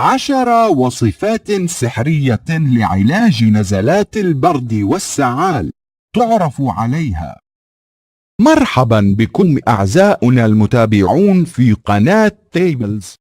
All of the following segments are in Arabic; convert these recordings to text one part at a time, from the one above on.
10 وصفات سحرية لعلاج نزلات البرد والسعال تعرف عليها. مرحبا بكم أعزائنا المتابعون في قناة تيبلز.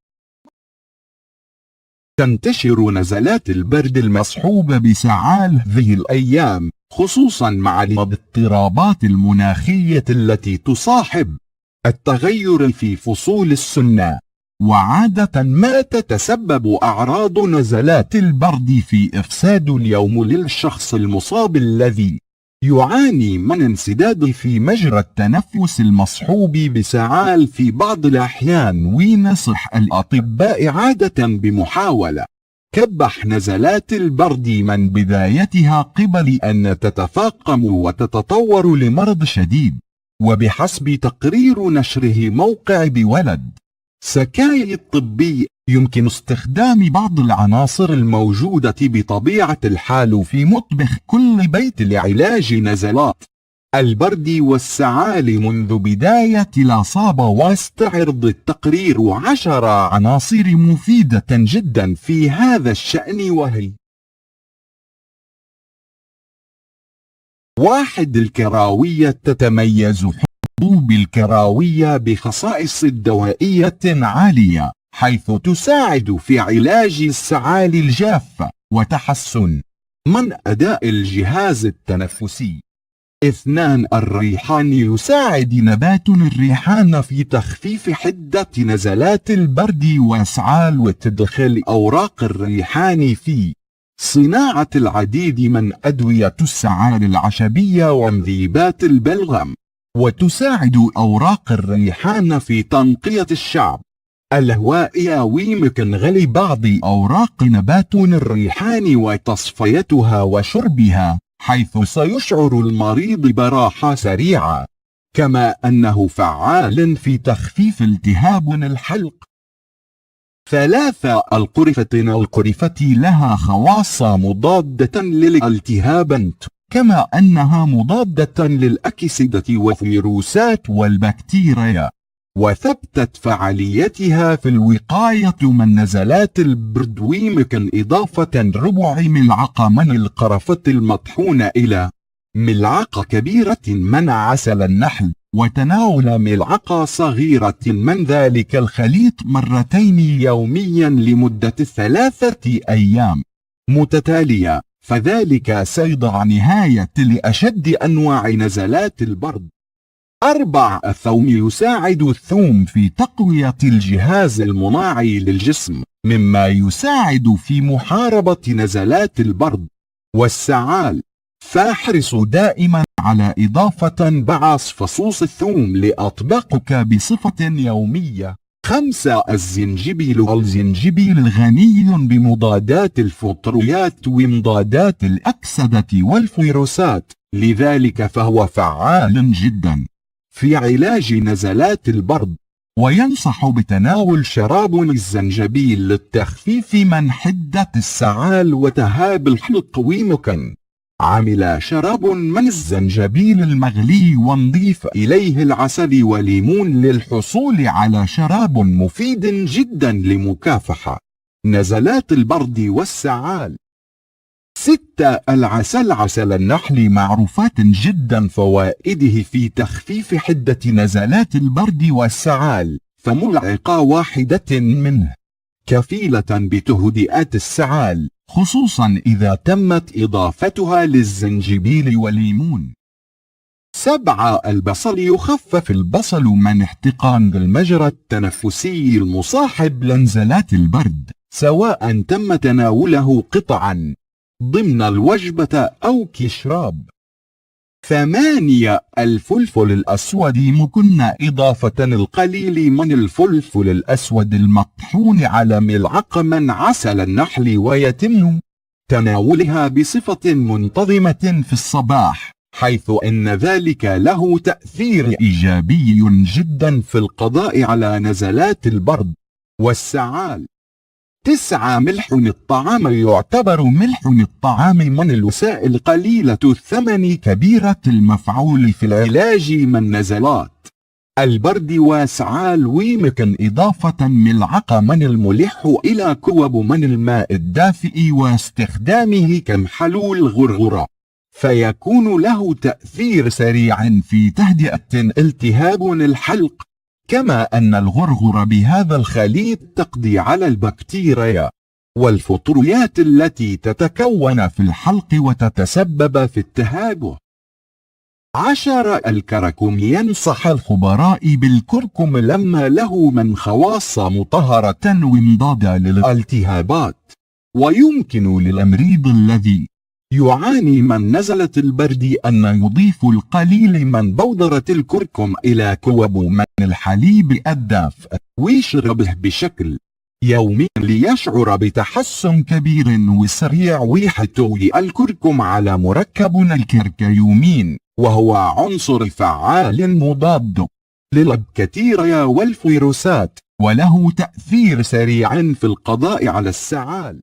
تنتشر نزلات البرد المصحوبة بسعال هذه الأيام، خصوصا مع الاضطرابات المناخية التي تصاحب التغير في فصول السنة، وعادة ما تتسبب أعراض نزلات البرد في إفساد اليوم للشخص المصاب الذي يعاني من انسداد في مجرى التنفس المصحوب بسعال في بعض الأحيان. وينصح الأطباء عادة بمحاولة كبح نزلات البرد من بدايتها قبل أن تتفاقم وتتطور لمرض شديد. وبحسب تقرير نشره موقع بولد سكاي الطبي، يمكن استخدام بعض العناصر الموجودة بطبيعة الحال في مطبخ كل بيت لعلاج نزلات البرد والسعال منذ بداية الإصابة. واستعرض التقرير 10 عناصر مفيدة جدا في هذا الشأن، وهي: 1. الكراوية. تتميز حبوب الكراوية بخصائص دوائية عالية، حيث تساعد في علاج السعال الجافة وتحسن من أداء الجهاز التنفسي. 2. الريحان. يساعد نبات الريحان في تخفيف حدة نزلات البرد والسعال، وتدخل أوراق الريحان في صناعة العديد من أدوية السعال العشبية ومذيبات البلغم. وتساعد أوراق الريحان في تنقية الشعب الهوائي، ويمكن غلي بعض أوراق نبات الريحان وتصفيتها وشربها، حيث سيشعر المريض براحة سريعة. كما أنه فعال في تخفيف التهاب الحلق. 3. القرفة. القرفة لها خواص مضادة للالتهابات، كما أنها مضادة للأكسدة والفيروسات والبكتيريا، وثبتت فعاليتها في الوقاية من نزلات البرد. ويمكن إضافة ربع ملعقة من القرفة المطحونة إلى ملعقة كبيرة من عسل النحل، وتناول ملعقة صغيرة من ذلك الخليط مرتين يوميا لمدة 3 أيام متتالية، فذلك سيضع نهاية لأشد أنواع نزلات البرد. 4. الثوم. يساعد الثوم في تقوية الجهاز المناعي للجسم، مما يساعد في محاربة نزلات البرد والسعال. فاحرص دائما على إضافة بعض فصوص الثوم لأطباقك بصفة يومية. 5. الزنجبيل. الزنجبيل غني بمضادات الفطريات ومضادات الأكسدة والفيروسات، لذلك فهو فعال جدا في علاج نزلات البرد. وينصح بتناول شراب الزنجبيل للتخفيف من حدة السعال وتهاب الحلق. ويمكن عمل شراب من الزنجبيل المغلي ونضيف إليه العسل وليمون للحصول على شراب مفيد جدا لمكافحة نزلات البرد والسعال. 6. العسل. عسل النحل معروفات جدا فوائده في تخفيف حدة نزلات البرد والسعال، فملعقة واحدة منه كفيلة بتهدئة السعال، خصوصا إذا تمت إضافتها للزنجبيل والليمون. 7. البصل. يخفف البصل من احتقان المجرى التنفسي المصاحب لنزلات البرد، سواء تم تناوله قطعا ضمن الوجبة أو كشراب. 8. الفلفل الأسود. يمكن إضافة القليل من الفلفل الأسود المطحون على ملعقة من عسل النحل، ويتم تناولها بصفة منتظمة في الصباح، حيث أن ذلك له تأثير إيجابي جدا في القضاء على نزلات البرد والسعال. 9. ملح الطعام. يعتبر ملح الطعام من الوسائل قليلة الثمن كبيرة المفعول في العلاج من نزلات البرد وسعال ويمكن إضافة ملعقة من الملح إلى كوب من الماء الدافئ واستخدامه كمحلول غرغرة، فيكون له تأثير سريع في تهدئة التهاب الحلق. كما أن الغرغر بهذا الخليط تقضي على البكتيريا والفطريات التي تتكون في الحلق وتتسبب في التهابه. 10. الكركم ينصح الخبراء بالكركم لما له من خواص مطهرة ومضادة للالتهابات، ويمكن للمريض الذي يعاني من نزلة البرد أن يضيف القليل من بودرة الكركم إلى كوب من الحليب الدافئ ويشربه بشكل يومي ليشعر بتحسن كبير وسريع. ويحتوي الكركم على مركب الكركيومين، وهو عنصر فعال مضاد للبكتيريا والفيروسات، وله تأثير سريع في القضاء على السعال.